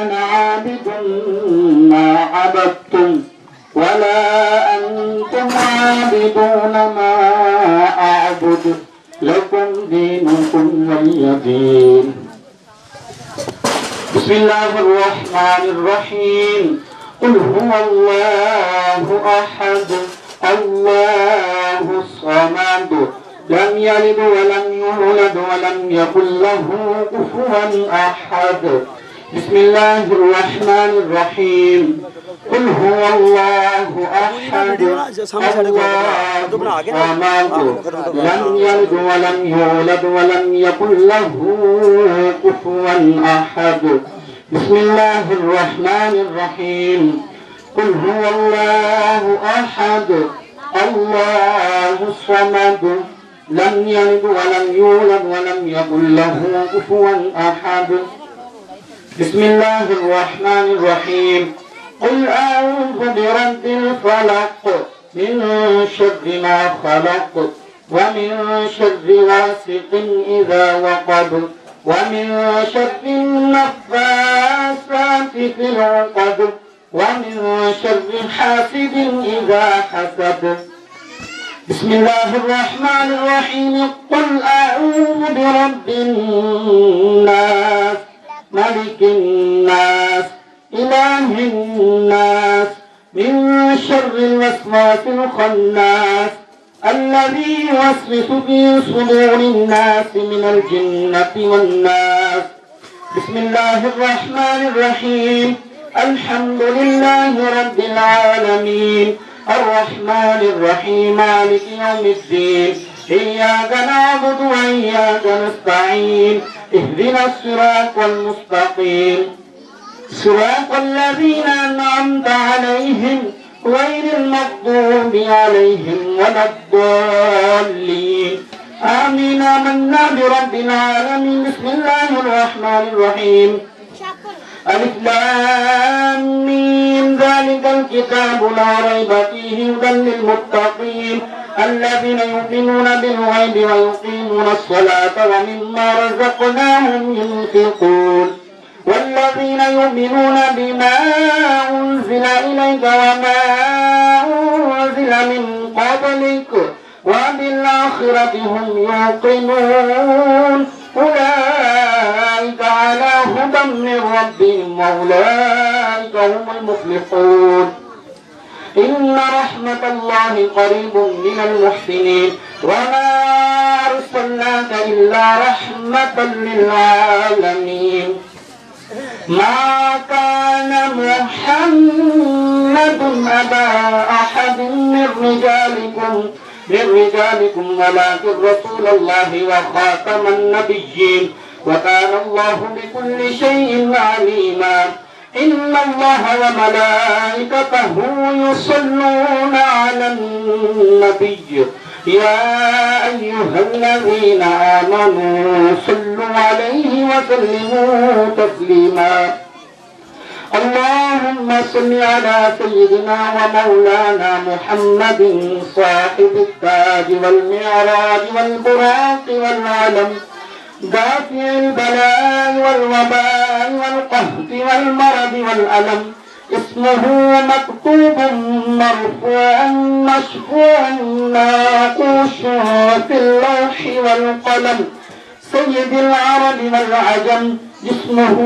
أنا عابد ما عبدتم ولا أنتم عابدون ما أعبد لكم دينكم ولي دين. بسم الله الرحمن الرحيم. قل هو الله أحد الله الصمد لم يلد ولم يولد ولم يكن له كفوا أحد. بسم الله الرحمن الرحيم. قل هو الله أحد الله الصمد لم يلد ولم يولد ولم يكن له كفوا أحد. بسم الله الرحمن الرحيم. قل هو الله أحد الله الصمد لم يلد ولم يولد ولم يكن له كفوا أحد. بسم الله الرحمن الرحيم. قل أعوذ برب الفلق من شر ما خلق ومن شر غاسق إذا وقب ومن شر النفاثات في العقد ومن شر حاسد إذا حسد. بسم الله الرحمن الرحيم. قل أعوذ برب الناس ملك الناس إله الناس من شر الوسواس الخناس الذي يوسوس في صدور الناس من الجنة والناس. بسم الله الرحمن الرحيم. الحمد لله رب العالمين الرحمن الرحيم مالك يوم الدين إياك نعبد وإياك نستعين اهدنا الصراط المستقيم صراط الذين أنعمت عليهم غير المغضوب عليهم ولا الضالين آمين. آمنا برب العالمين. بسم الله الرحمن الرحيم. ألف لام ميم ذلك الكتاب لا ريب فيه هدى للمتقين الذين يؤمنون بالغيب ويقيمون الصلاة ومما رزقناهم ينفقون والذين يؤمنون بما أنزل إليك وما أنزل من قبلك وبالآخرة هم يوقنون أولئك على هدى من ربهم وأولئك هم المفلحون. إن رحمة الله قريب من المحسنين وما أرسلناك إلا رحمة للعالمين. ما كان محمد أبا أحد من رجالكم ولكن رسول الله وخاتم النبيين وكان الله بكل شيء عليما. إن الله وملائكته يصلون على النبي يا أيها الذين آمنوا صلوا عليه وسلموا تسليما. اللهم صل على سيدنا ومولانا محمد صاحب التاج والمعراج والبراق والعلم دافع البلاء والوباء والقهط والمرض والألم اسمه مكتوب مرفوعا مشفوعا ناقوش في اللوح والقلم سيد العرب والعجم جسمه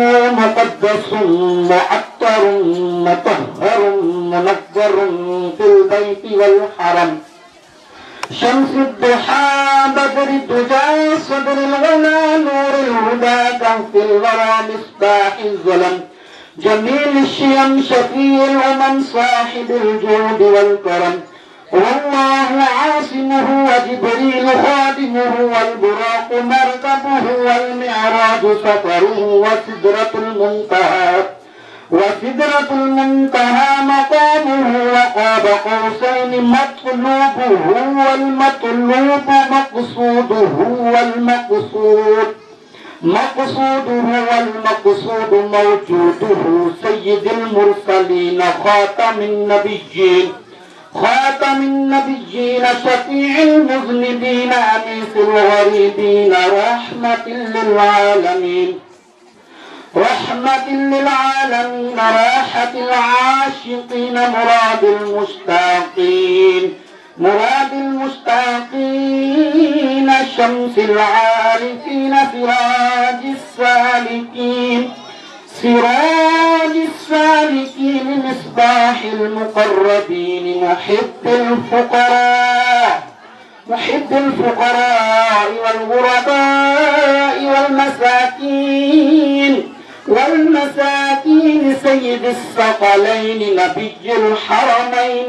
مقدس معطر مطهر منظر في البيت والحرم شمس الضحى بدر الدجى صدر الغلا نور الهدى كهف الورى مصباح الظلم جميل الشيم شفيع الأمم صاحب الجود والكرم والله عاصمه وجبريل خادمه والبراق مركبه والمعراج سفره وسدرة المنتهى مقامه وقاب قوسين مطلوبه والمطلوب مقصوده والمقصود موجوده سيد المرسلين خاتم النبيين شفيع المذنبين أنيس الغريبين رحمة للعالمين رحمة للعالمين راحة العاشقين مراد المشتاقين شمس العارفين سراج السالكين مصباح المقربين محب الفقراء والغرباء والمساكين سيد الثقلين نبي الحرمين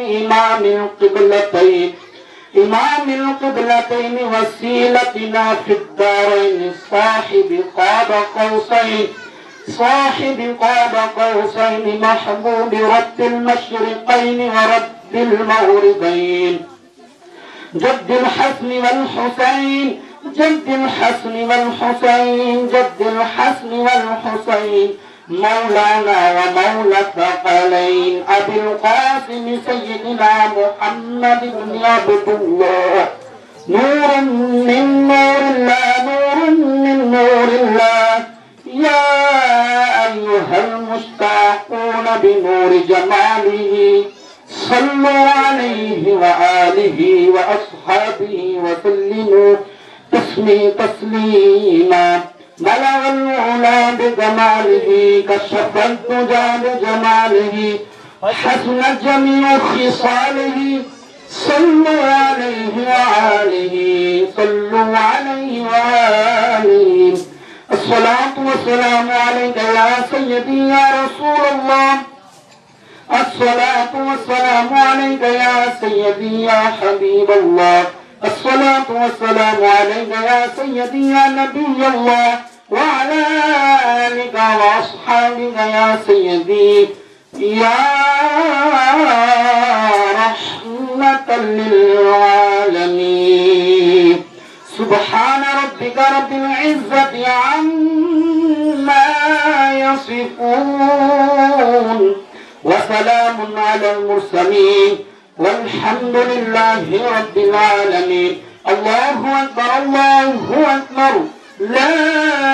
إمام القبلتين وسيلتنا في الدارين صاحب قاب قوسين محبوب رب المشرقين ورب المغربين جد الحسن والحسين مولانا ومولى الثقلين أبي القاسم سيدنا محمد بن عبد الله نور من نور الله يا أيها المشتاقون بنور جماله صلوا عليه وآله وأصحابه وسلموا تسليما بلغ العلا بجماله كشف الدجى بجماله حسن جميع خصاله صلوا عليه وآله الصلاة والسلام عليك يا سيدي يا رسول الله الصلاة والسلام عليك يا سيدي يا حبيب الله الصلاة والسلام عليك يا سيدي يا نبي الله وعلى آلك وأصحابك يا سيدي يا رحمة للعالمين سبحان ربك رب العزة عما يصفون وسلام على المرسلين والحمد لله رب العالمين الله أكبر لا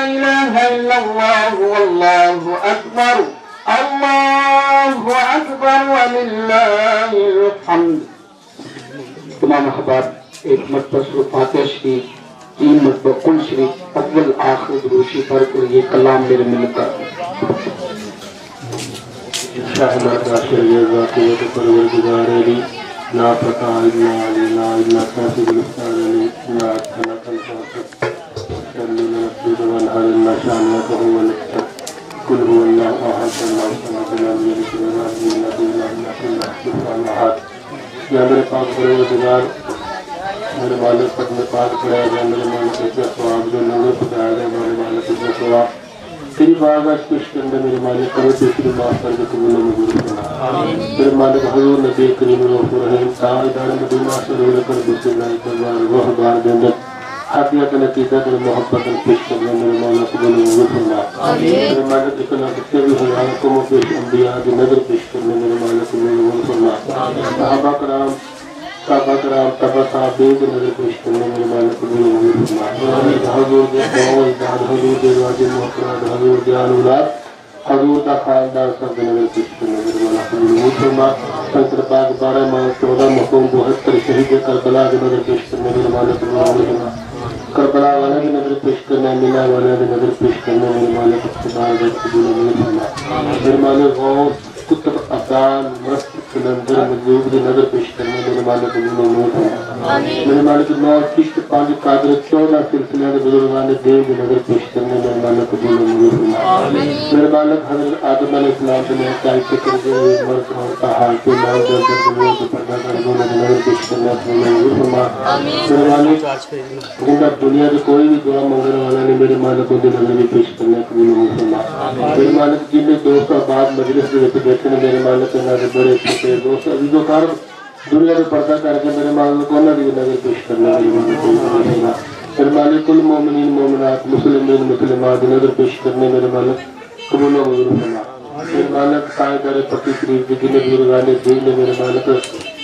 إله إلا الله والله أكبر ولله الحمد تمام أحباب एक मरतबा फातिहा शरीफ 3 मरतबा कुल शरीफ अव्वल आखिर दुरूशी पर ये कलाम मेरे मिलकर शाहबाद राशिद ज़ातियत परवरदिगार अली ला फता इल्ला अली ला इल्ला कासिब अली ला खलकल फातिह सल्लल्लाहु अलैहि वसल्लम शाना कहु वलक कुल हुवल्लाहु अहद अल्लाहु Samad lam yalid wa lam yulad wa lam yakul lahu kufuwan ahad या मेरे पाक परवरदिगार मेरे मालिक तक में पाक कराया गया मेरे मालिक के सवाब जो लोगों को बताया गया मेरे मालिक के सवाब तेरी बारगाह पेश करने मेरे मालिक करो दूसरी माफ करके कबूल मंजूर फरमा मेरे मालिक हुजूर नबी करीम रऊफ रहीम ताजदार मदीना से लेकर दूसरे दरबार वह बार जन्नत हादिया के नतीजा और मोहब्बत पेश करने मेरे मालिक कबूल मंजूर फरमा मेरे मालिक इतना कितने भी हजार को पेश अंबिया की नजर पेश करने मेरे मालिक कबूल मंजूर फरमा सहाबा कराम तबा साहबीन की नजर पेश करने मेरे मालिक कबूल मंजूर फरमा हुजूर के दौर दाद हुजूर के वाजिब मोहतरम हुजूर के औलाद हुजूर का खानदान सब की नजर पेश करने मेरे मालिक कबूल मंजूर फरमा संकर पाक 12 माह 14 मक़ूम 72 शहीद करबला की नजर पेश करने मेरे मालिक कबूल मंजूर फरमा करबला वाले की नजर पेश करने मिला वाले की नजर पेश करने मेरे मालिक कबूल मंजूर फरमा मेरे मालिक गौस कुतुब अफगान मस्त कलंदर मजलूब की नजर पेश करने मेरे मालिक कबूल मंजूर फरमा मेरे मालिक नौ किश्त 5 कादर 14 सिलसिले के बुजुर्गान दीन की नजर पेश करने मेरे मालिक कबूल मंजूर फरमा मेरे मालिक हजरत आदम अलैहिस्सलाम ने चाहे के करके मर्द और हाल के नाम दर दुनिया को पैदा करने की नजर पेश करने अपने मंजूर फरमा मेरे मालिक जिंदा दुनिया में कोई भी दुआ मांगने वाला नहीं मेरे मालिक को नजर में पेश करने कबूल मंजूर फरमा मेरे मालिक जिन दोस्तों बाद मजलिस में बैठे ने मेरे मालिक के नाम बड़े छोटे दोस्त अभी जो कार दुनिया में पर्दा करके मेरे मालिक को नजर पेश करने मेरे मालिक कुल मोमिनीन मोमिनात मुस्लिमीन मुस्लिमात नजर पेश करने मेरे मालिक कबूल मंजूर फरमा मेरे मालिक साइदार पति शरीफ की जिन बुजुर्गाने दीन ने मेरे मालिक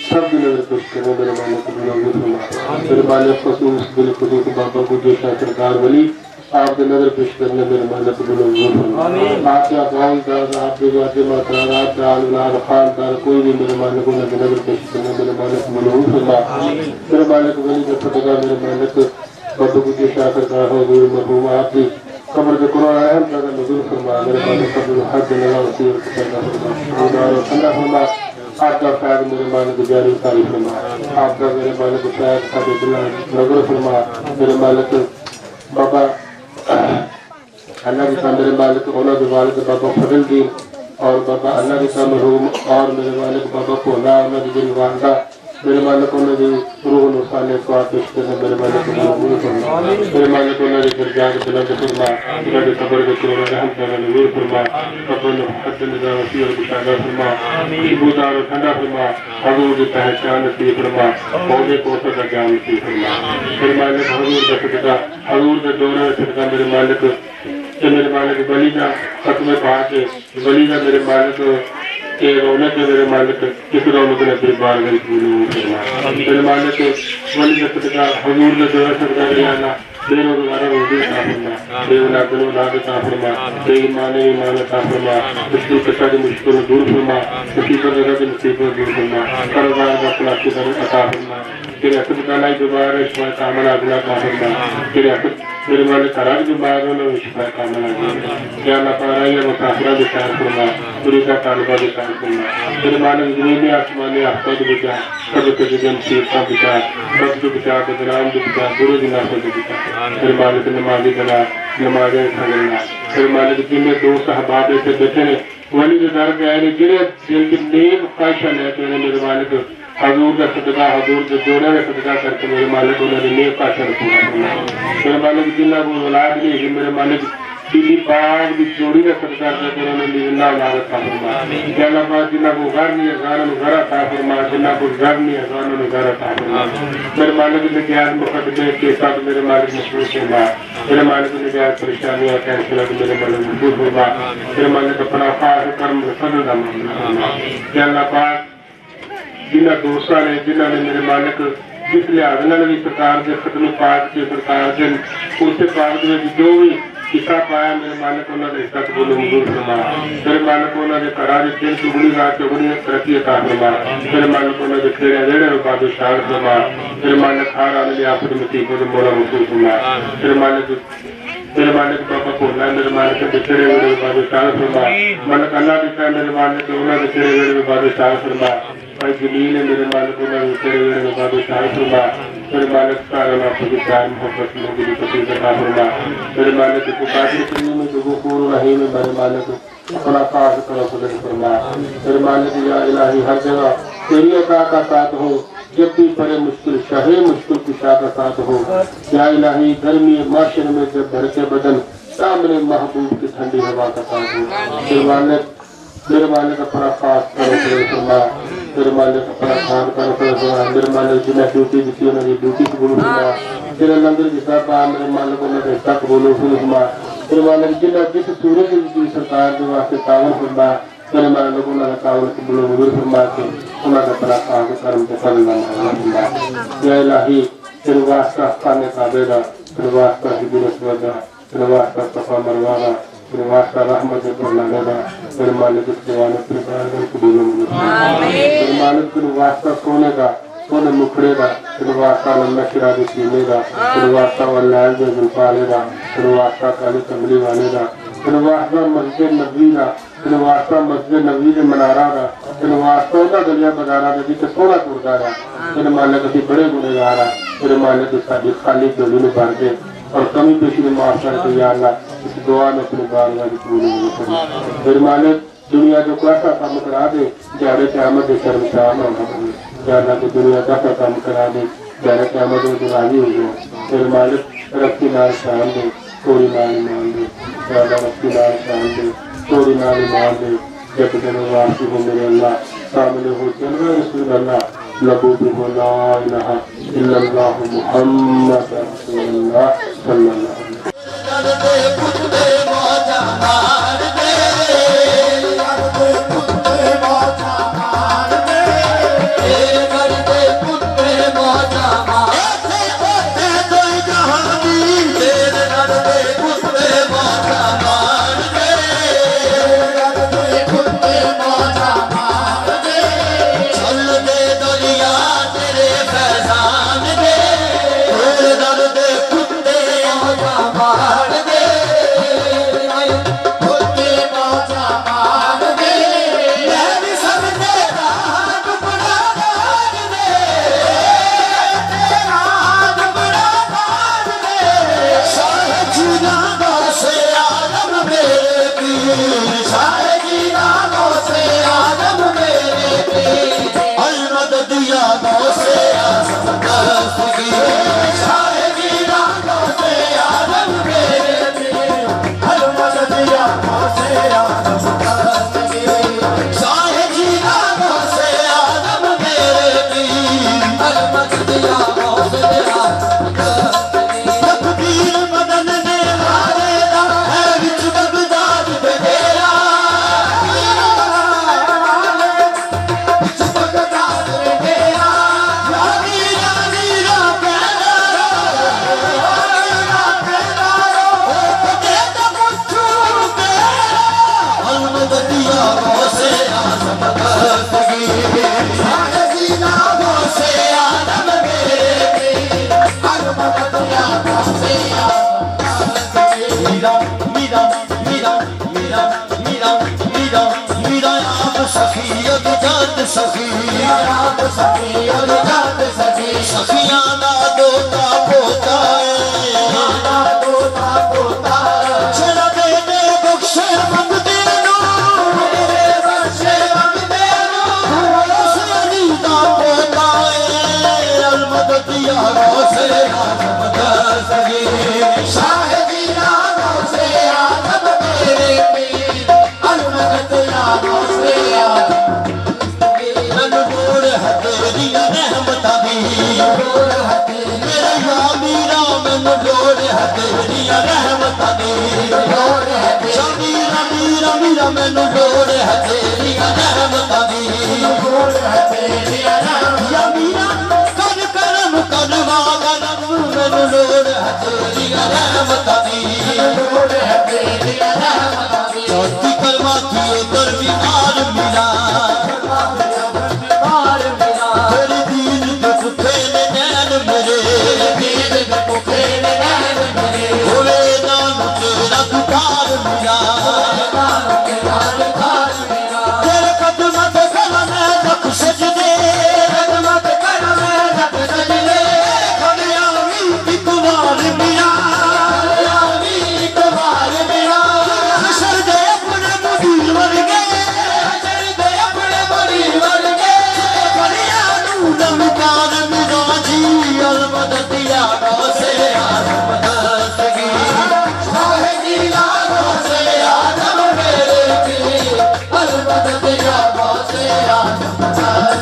सब की नजर पेश करने मेरे मालिक कबूल मंजूर फरमा मेरे मालिक खसूस दिल खुदूस बाबा गुजर शाह सरकार वली आपके नजर पेश करने मेरे मालिक कबूल फरमा। आपका गाँव दार आपके वादे मात्रार आपका आलनार खान दार कोई भी मेरे मालिक को नजर पेश करने मेरे मालिक कबूल फरमा। मेरे मालिक वली के फतगा मेरे मालिक बदू की शाकर का हो दूर मरहूम आपकी कब्र के कुरान रहम का नजूर फरमा। मेरे मालिक कब्र हर दिन लगा वसीर को पैदा फरमा और ठंडा फरमा। आपका फैज मेरे मालिक जारी तारीफ फरमा। आपका मेरे मालिक फैज का दिला नजर फरमा। मेरे मालिक बाबा अल्लाह की मेरे मालिक ओला के वालिद बाबा फजल दीन और बाबा अल्लाह की मरहूम और मेरे मालिक बाबा कोला उन्होंने की दिल वालदा मेरे मालिक उन्होंने रूह नुसाले को पेश करने मेरे मालिक को कबूल फरमा। मेरे मालिक उन्होंने दरजात बुलंद फरमा। उन्होंने कब्र के कुरान रहम का नजूर फरमा। कब्र में हद निज़ा वसी और कुशादा फरमा। खुशबूदार और ठंडा फरमा। हजूर की पहचान नसीब फरमा। पौधे कोसों का ज्ञान नसीब फरमा। मेरे मालिक हजूर का सदका हजूर के दौरे में सदका मेरे मालिक वली का खत्म पाक वली का मेरे मालिक के रौनक मेरे मालिक किस रौनक ने फिर बार गई मेरे मालिक वली का सदका हजूर ने दौरा सदका लिया बेरोजगार रोजी ता फरमा। बेवला दिलो लाद ता फरमा। बेईमाने ईमान ता फरमा। मुश्किल कशा की मुश्किल दूर फरमा। मुसीबत जगह की मुसीबत दूर फरमा। कारोबार का खुलासी कर अता फरमा। तेरे हक का लाई दोबारा शिफा कामल अगला ता फरमा। तेरे हक मेरे मालिक खराब बीमारों ने शिफा कामल अगला क्या ना पा रहा है मुसाफिरा विचार फरमा। पूरी का तालबा विचार फरमा। मेरे मालिक जमीनी आसमानी आफ्ताब विचार सब के जन सीरता विचार सब जो विचार बदनाम विचार बुरे दिना को विचार। मेरे मालिक नमाजी बना नमाजें खगलना। मेरे मालिक जिन्हें दोस्त अहबाब से बैठे ने वली के दर पे आए जिन्हें दिल की नेक ख्वाहिशा लेते हैं मेरे मालिक हजूर का सदका हजूर के जोड़े का सदका करके मेरे मालिक उन्होंने नेक ख्वाहिशा पूरा करना। मेरे मालिक जिन्हें को औलाद नहीं मेरे मालिक बीबी बाग की जोड़ी का सदका करके उन्होंने लिवना औलाद था फरमा। जल्ला पाक जिन्हें को घर नहीं है गानों घर था फरमा। जिन्हें को घर नहीं है गानों घर था फरमा। मेरे मालिक ने ज्ञान मुकदमे के साथ मेरे मालिक मशहूर फरमा। मेरे मालिक ने ज्ञान परेशानियां कैंसिल मेरे मालिक मशहूर फरमा। मेरे मालिक अपना खास कर्म फजल का मामला जल्ला पाक जिन्हें दोस्तों ने जिन्होंने मेरे मालिक जिस लिहाज भी सरकार के खत्म पाक के सरकार के उस पाक जो भी हिस्सा पाया मेरे मालिक उन्होंने हिस्सा कबूल मंजूर फरमा। मेरे मालिक उन्होंने करार दिन चुगनी रात चुगनी तरक्की अता फरमा। मेरे मालिक उन्होंने खेड़े जेड़े बादशाह फरमा। मेरे मालिक हार आने आफत मुसीबत मोला महसूस फरमा। मेरे मालिक बाबा भोला मेरे मालिक बिछड़े वेड़े बादशाह फरमा। मालिक अल्लाह दिखा मेरे मालिक उन्होंने बिछड़े वेड़े बादशाह फरमा। भाई जमीन है मेरे मालिक उन्होंने बिछड़े वेड़े बादशाह फरमा। मेरे मालिक सारा आपको प्यार मोहब्बत लोगों की पति का फरमा। मेरे मालिक को काफी सुनी में जो गुफूर रही में मेरे मालिक अपना खास करो फजल फरमा। मेरे मालिक या इलाही हर जगह तेरी अता का साथ हो जब भी परे मुश्किल शाहे मुश्किल कुशा का साथ हो। या इलाही गर्मी माशर में जब भर के बदन सामने महबूब की ठंडी हवा का साथ हो। मेरे मालिक अपना खास करो फजल फरमा। मेरे मालिक अपना खास करो फजल फरमा। मेरे मालिक जिन्हें ड्यूटी दी उन्होंने ड्यूटी कबूल फरमा। तेरे लंगर जिस पा मेरे मालिक उन्होंने हिस्सा कबूल फरमा। मेरे मालिक जिन्हें जिस सूरज की सरकार के वास्ते तावन फरमा। मेरे मालिक उन्होंने तावन कबूल मंजूर फरमा के उन्होंने अपना खास कर्म के फजल या इलाही तेरे वास्ता खाने काबेदा तेरे वास्ता हिजरत वदा तेरे वास्ता सफा मरवाना तेरे वास्ता रहमत बरनाना तेरे मालिक दीवान प्रकार कबूल मेरे मालिक तेरे वास्ता सोने का सोने मुखड़े का तेरे वास्ता लम्बा शराबी पीने का तेरे वास्ता वल्लाल जो जुल्फाले का तेरे वास्ता काली कमली वाले का तेरे वास्ता मस्जिद नबी का तेरे वास्ता मस्जिद नबी के मनारा का तेरे वास्ता उन्हें गलिया बाजारा का जिसे सोना टूटता है। तेरे मालिक अभी बड़े गुनेगार है। तेरे मालिक साड़ी खाली झोली में भर दे और कमी पेशी में माफ करके या अल्लाह इस दुआ में अपनी बारगाह कबूल। मेरे मालिक दुनिया जो कैसा काम करा दे जाड़े क़यामत के शर्मसार न होना ज्यादा की दुनिया कैसा काम करा दे जाड़े क़यामत में राजी हो जाए। मेरे मालिक रफ्ती नाल शान दे थोड़ी नाल ईमान दे ज्यादा रफ्ती नाल शान दे थोड़ी नाल ईमान दे जब दिन वापसी हो मेरे अल्लाह सामने हो चल रसूल अल्लाह लबू भी हो ला इलाहा इल्लल्लाह मुहम्मद रसूलुल्लाह सल्लल्लाहु अलैहि वसल्लम। मीरा मीरा आप सखी जात सखी आप सखी जात सखी सखियां ना दोता पोता चला देने बख्शे मंगते नो बख्शे मंगते नो सनी दा पोता अलमदद यारो से मदद सगी शाहिदी यारो से आदम मेरे पीर अलमदद यारो से मैनू लोड़ है तेरिया रहमतां दी मेरे या मीरा मैनू लोड़ है तेरिया रहमतां दी मीरा मीरा मीरा मैनू लोड़ है तेरिया रहमतां दी या मीरा कर करम करवा करम मैनू लोड़ है तेरिया रहमतां दी चौथी करवा दिए कर बीमार मीरा तेरी दीन के भुखे ने नैन मेरे होवे नाम तेरा दुकार मीरा तेरे कदम पे कलम रख सजदे खलियावी एक बार मीरा हशर दे अपने मुदीर वर्गे नमकार मीरा जी अलमदद यारो से अलमदद सगी शाहिदी यारो से आदम मेरे पीर अलमदद यारो से अलमदद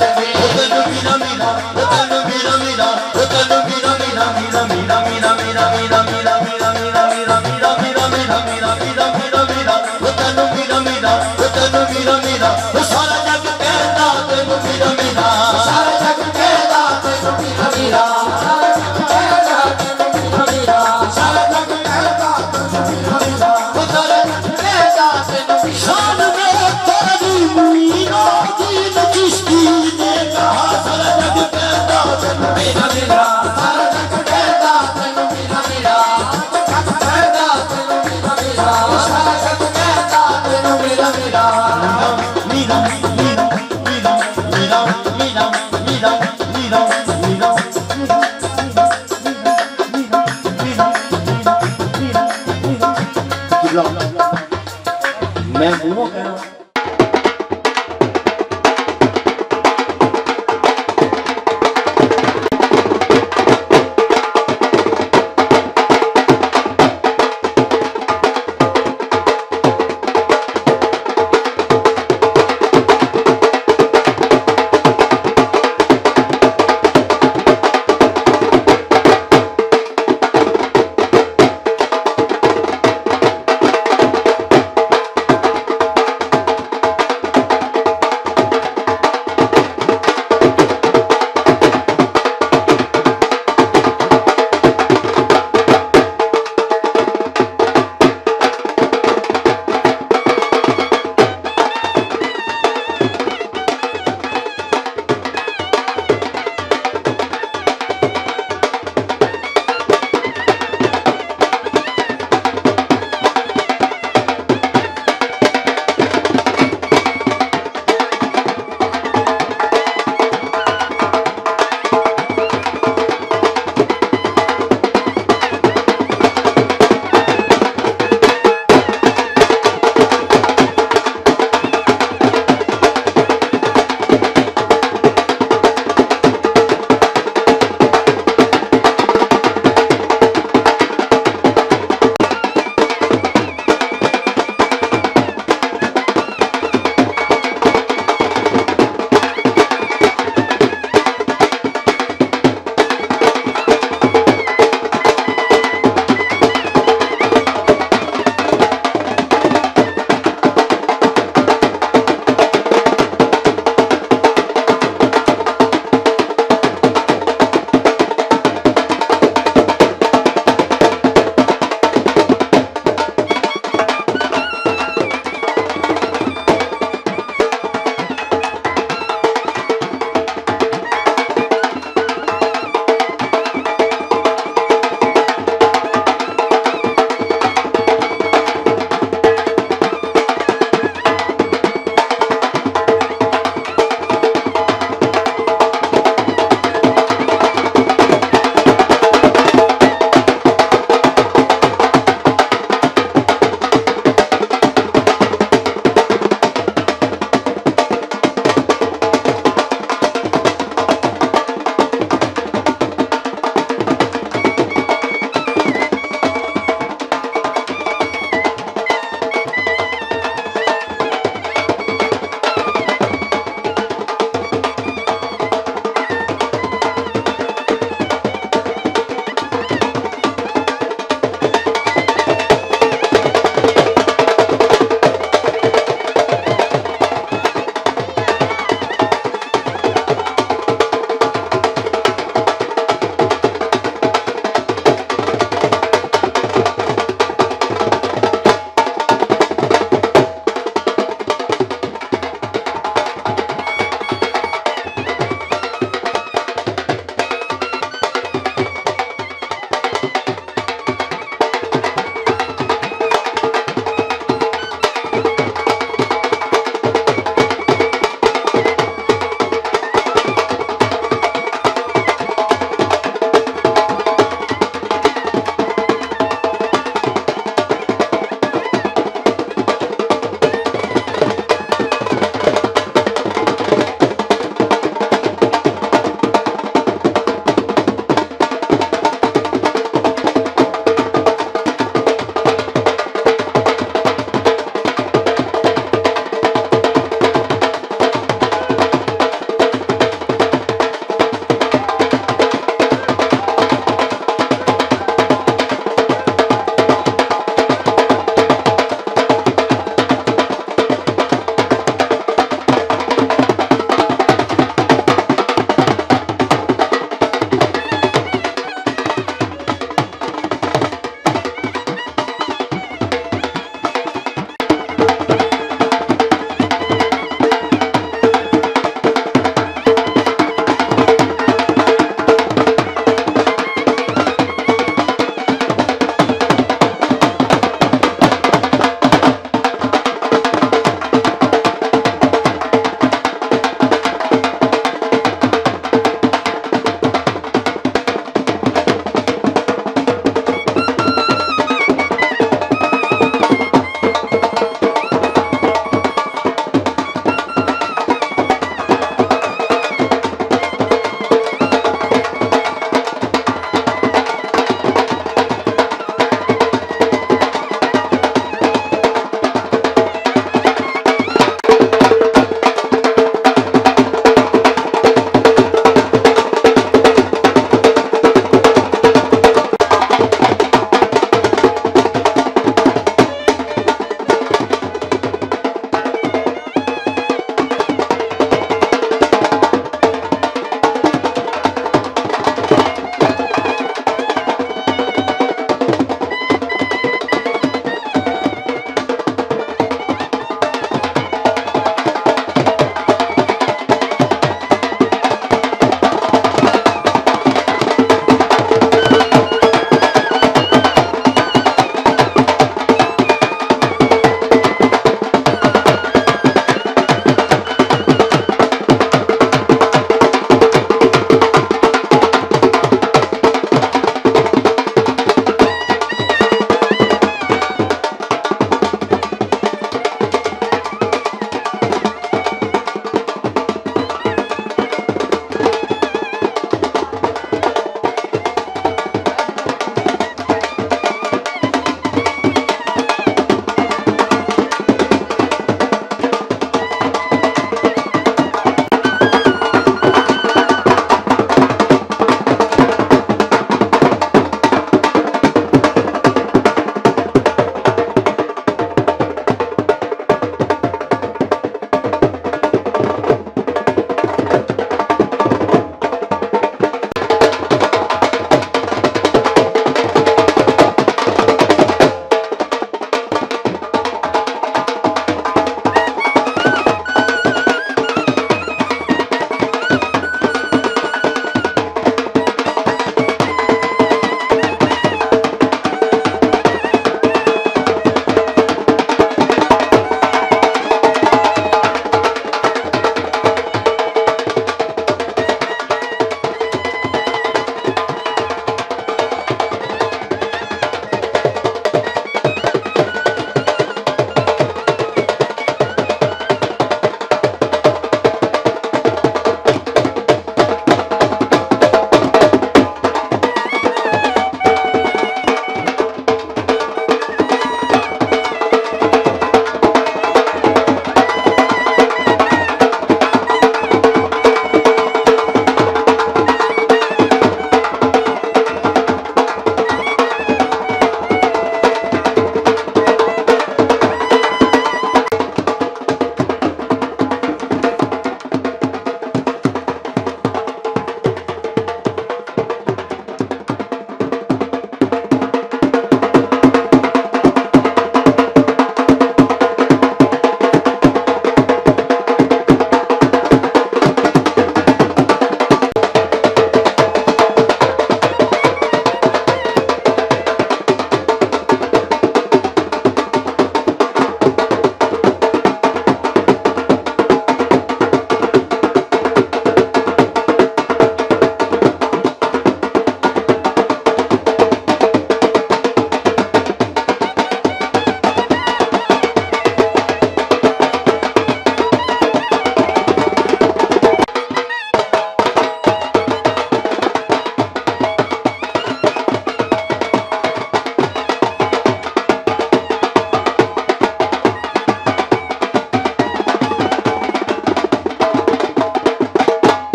सगी तनु मीरा मीरा तनु मीरा मीरा तनु मीरा मीरा मीरा मीरा मीरा मीरा मीरा मीरा मीरा मीरा मीरा मीरा मीरा मीरा मीरा मीरा मीरा मीरा तनु मीरा मीरा तनु मीरा मीरा सारा जग कहता तेनु मीरा मीरा सारा जग कहता तेनु मीरा मीरा सारा जग कहता तेनु मीरा मीरा सारा जग कहता तेनु मीरा मीरा सारा जग कहता तेनु शान में तेरी मीरा दीन चिश्ती ने कहा सारा जग कहता तेनु मीरा मीरा सारा जग कहता तेनु मीरा मीरा कहता तेनु मीरा मीरा सारा जग कहता तेनु मीरा मीरा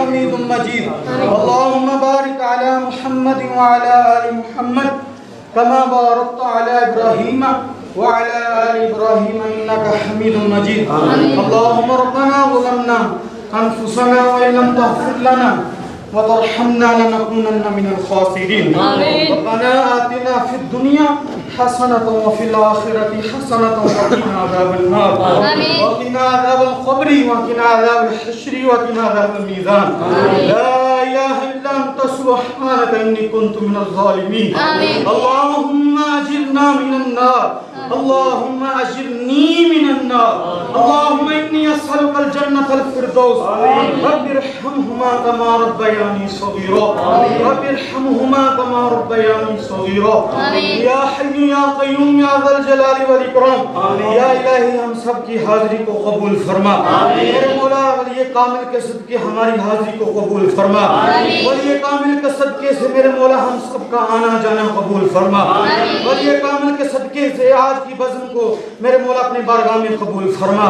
हमीदुम मजीद। अल्लाहुम्मा बारिक अला मुहम्मद व अला आलि मुहम्मद कमा बारकत अला इब्राहीम व अला आलि इब्राहीम इन्नका हमीदुम मजीद। अल्लाहुम्मा रब्बना ज़लमना अनफुसना व लम तग़फिर लना व तरहमना लनकुनन्ना मिनल खासिरीन। रब्बना आतिना फिद दुनिया हसनतन व फिल आखिरति हसनतन व क़िना अज़ाबन नार व क़िना अज़ाबल क़ब्रि व क़िना अज़ाबल हश्रि व क़िना अज़ाबल मीज़ान। ला इलाहा इल्ला अंता सुब्हानका इन्नी कुन्तु मिनज़ ज़ालिमीन। अल्लाहुम्मा अजिरना मिनन नार, अल्लाहुम्मा अजिरनी मिनन नार, अल्लाहुम्मा इन्नी अस्अलुकल जन्नतल फ़िरदौस। रब्बिरहमहुमा कमा रब्बयानी सग़ीरा, रब्बिरहमहुमा कमा रब्बयानी सग़ीरा। या हय्यु या क़य्यूम या ज़ल जलाली वल इकराम। या इलाही हम सब की हाज़िरी को कबूल फरमा। मेरे मौला वली कामिल के सदके हमारी हाज़िरी को कबूल फरमा। वली कामिल के सदके से मेरे मौला हम सब का आना जाना कबूल फरमा। वली कामिल के सदके से आज की बज़्म को मेरे मौला अपनी बारगाह में कबूल फरमा।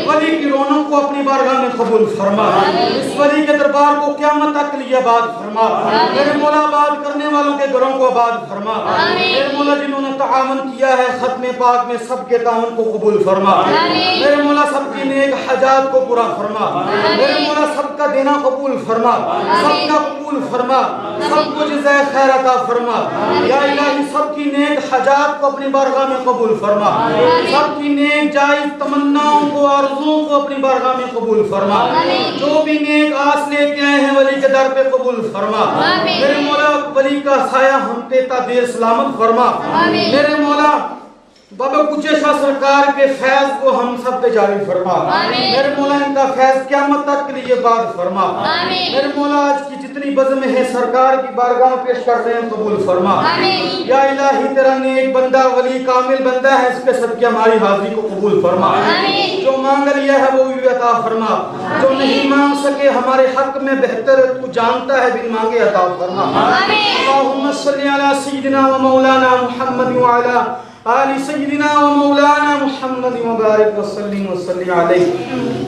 वली की रौनक को अपनी बारगाह में कबूल फरमा। इस वली के दरबार को क़यामत तक लिए आबाद फरमा। मेरे मौला आबाद करने वालों के घरों को आबाद फरमा। मेरे मौला जिन्होंने तावन किया है खत्म पाक में सबके तावन को कबूल फरमा। मेरे मौला सबकी नेक हजात को पूरा फरमा। मेरे मौला सबका देना कबूल फरमा, सबका कबूल फरमा, सबको जज़ाए खैर अता फरमा। या इलाही सबकी नेक हजात को अपनी बारगाह में कबूल फरमा। सबकी नेक जायज़ तमन्नाओं को आरज़ुओं को अपनी बारगाह में कबूल फरमा। जो भी नेक आस लेके आए हैं वली के दर पे कबूल फरमा। मेरे मौला वली का साया हम पे ता देर सलामत फरमा। मेरे मौला बाबा कुचे शाह सरकार के फैज को हम सब पे जारी फरमा। मेरे मौला इनका फैज क़यामत तक के लिए बाद फरमा। मेरे मौला आज की जितनी बज़्म है सरकार की बारगाह में पेश कर रहे हैं कबूल फरमा। या इलाही तेरा नेक बंदा वली कामिल बंदा है, इसके सदके हमारी हाज़िरी को कबूल फरमा। जो मांग लिया है वो भी अता फरमा, जो नहीं मांग सके हमारे हक में बेहतर तू जानता है बिन मांगे अता फरमा। अल्लाहुम्मा सल्ली अला सय्यिदिना व मौलाना मुहम्मद व अला आलि सय्यिदिना व मौलाना मुहम्मद व बारिक व सल्ली अलैहि।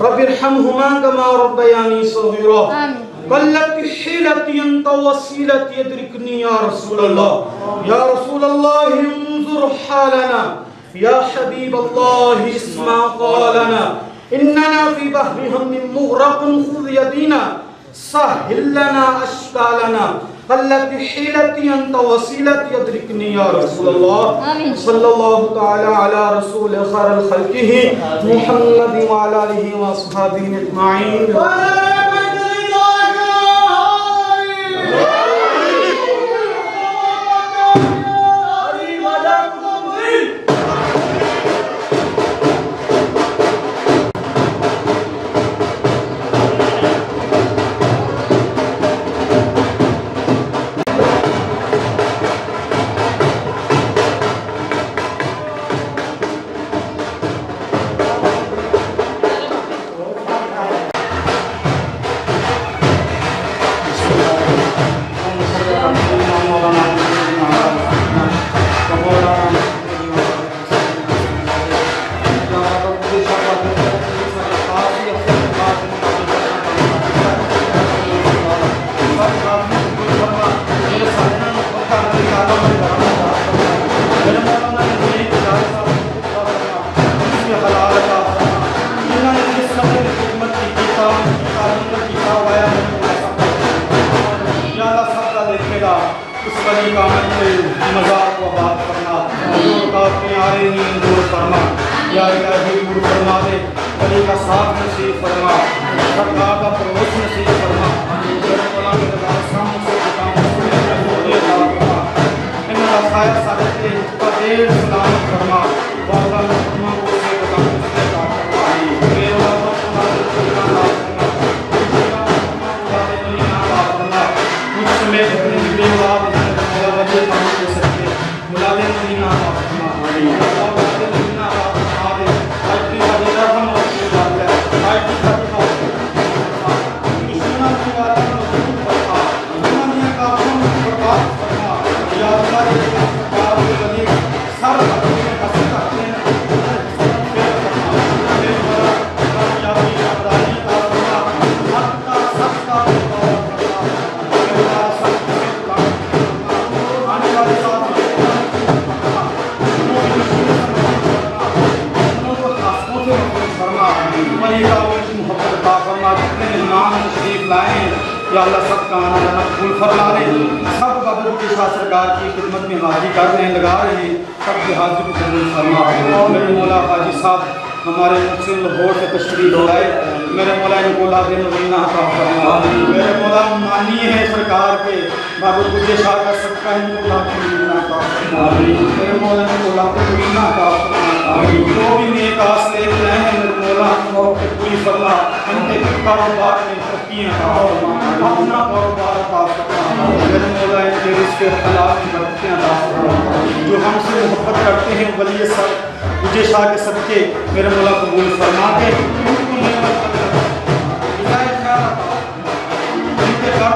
रब्बिरहमहुमा कमा रब्बयानी सग़ीरा। कल्लति हिलति अंत वसीलति यदरिकनी या रसूल अल्लाह। या रसूल अल्लाह इंजुर हालना, या हबीब अल्लाह इस्मा क़ौलना। इन्नना फी बहरि हम्मिन मुग़रक़ुन खुज़ यदीना सहिल लना अश्कालना। कल्लति हिलति अंत वसीलति यदरिकनी या रसूल अल्लाह। सल्लल्लाहु तआला अला रसूल खैरुल खल्क़िही मुहम्मद व अला आलिहि व अस्हाबिही अजमाइन। या इलाही दूर फरमा दे, वली का साथ नसीब फरमा, सरकार का परोस नसीब फरमा। मेरे मौला के दरबार सामने से इनका साया सारे के कदेर सलामत फरमा। बाबा फरमा को से बता से काट फरमा। मेरे मौला मुझमें जितने भी बात मेरा वजह काम कर सकते मुलाले मदीना सबका मौला अल्लाह सब का आना मकबूल फरमा ले। सब बाबा के साथ सरकार की खिदमत में हाजिर कर रहे हैं, लगा रहे हैं, सब की हाजिर को कबूल फरमा। मेरे मौला हाजी साहब हमारे मुझसे लाहौर से तशरीफ लाए, मेरे मौला इनको लादिन वन्ना अता फरमा। मेरे मौला मानिए हैं सरकार के बाबा गुजे शाह का सबका इनको लादिन वन्ना अता फरमा। मेरे मौला इनको लादिन वन्ना अता फरमा। जो भी नेक आस लेके आए हैं मेरे मौला उनको पूरी फरमा। उनके कारोबार में तरक्कियां अता फरमा, अपना कारोबार अता फरमा। मेरे मौला इनके रिज़्क़ हलाल में बरकतें अता फरमा। जो हमसे मोहब्बत करते हैं वली सब गुजे शाह के सदके मेरे मौला कबूल फरमा के उनको नेमत उनके घर